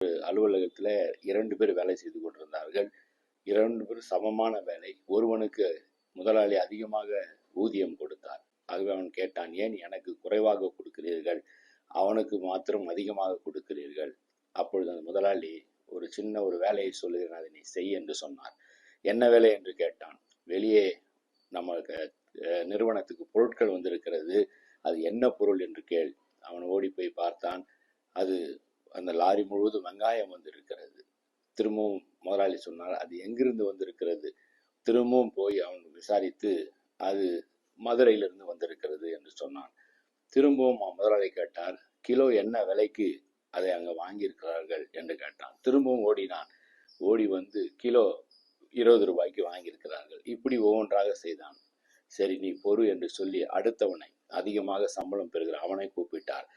அலுவலகத்தில் 2 பேர் வேலை செய்து கொண்டிருந்தார்கள். 2 பேரும் சமமான வேலை. ஒருவனுக்கு முதலாளி அதிகமாக ஊதியம் கொடுத்தார். ஆகவே அவன் கேட்டான், ஏன் எனக்கு குறைவாக கொடுக்கிறீர்கள், அவனுக்கு மாத்திரம் அதிகமாக கொடுக்கிறீர்கள்? அப்பொழுது அந்த முதலாளி ஒரு சின்ன ஒரு வேலையை சொல்லுகிறேன், அதை நீ செய் என்று சொன்னார். என்ன வேலை என்று கேட்டான். வெளியே நமக்கு நிறுவனத்துக்கு பொருட்கள் வந்திருக்கிறது, அது என்ன பொருள் என்று கேள். அவன் ஓடி போய் பார்த்தான். அது அந்த லாரி முழுவதும் வெங்காயம் வந்திருக்கிறது. திரும்பவும் முதலாளி சொன்னார், அது எங்கிருந்து வந்திருக்கிறது? திரும்பவும் போய் அவன் விசாரித்து, அது மதுரையிலிருந்து வந்திருக்கிறது என்று சொன்னான். திரும்பவும் முதலாளி கேட்டார், கிலோ என்ன விலைக்கு அதை அங்க வாங்கியிருக்கிறார்கள் என்று கேட்டான். திரும்பவும் ஓடினான். ஓடி வந்து கிலோ 20 ரூபாய்க்கு வாங்கியிருக்கிறார்கள். இப்படி ஒவ்வொன்றாக செய்தான். சரி, நீ பொறு என்று சொல்லி அடுத்தவனை, அதிகமாக சம்பளம் பெறுகிற அவனை கூப்பிட்டார்.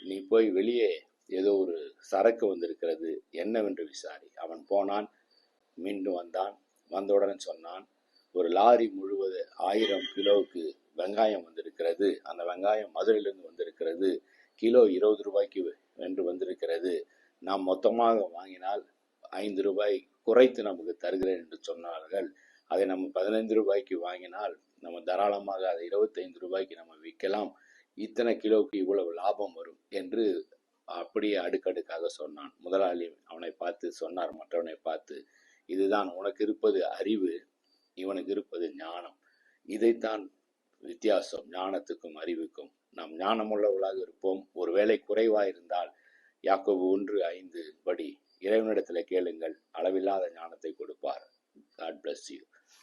நீ போய் வெளியே ஏதோ ஒரு சரக்கு வந்திருக்கிறது, என்னவென்று விசாரி. அவன் போனான். மீண்டும் வந்தான். வந்தவுடன் சொன்னான், ஒரு லாரி முழுவது 1000 கிலோவுக்கு வெங்காயம் வந்திருக்கிறது. அந்த வெங்காயம் மதுரையிலிருந்து வந்திருக்கிறது. கிலோ 20 ரூபாய்க்கு என்று வந்திருக்கிறது. நாம் மொத்தமாக வாங்கினால் 5 ரூபாய் குறைத்து நமக்கு தருகிறேன் என்று சொன்னார்கள். அதை நம்ம 15 ரூபாய்க்கு வாங்கினால் நம்ம தாராளமாக அதை 25 ரூபாய்க்கு நம்ம விற்கலாம். இத்தனை கிலோவுக்கு இவ்வளவு லாபம் வரும் என்று அப்படியே அடுக்கடுக்காக சொன்னான். முதலாளி அவனை பார்த்து சொன்னார், மற்றவனை பார்த்து, இதுதான் உனக்கு இருப்பது அறிவு, இவனுக்கு இருப்பது ஞானம். இதைத்தான் வித்தியாசம் ஞானத்துக்கும் அறிவுக்கும். நாம் ஞானமுள்ளவர்களாக இருப்போம். ஒருவேளை குறைவாயிருந்தால் யாக்கோபு 1:5 படி இறைவனிடத்தில் கேளுங்கள், அளவில்லாத ஞானத்தை கொடுப்பார். God bless you.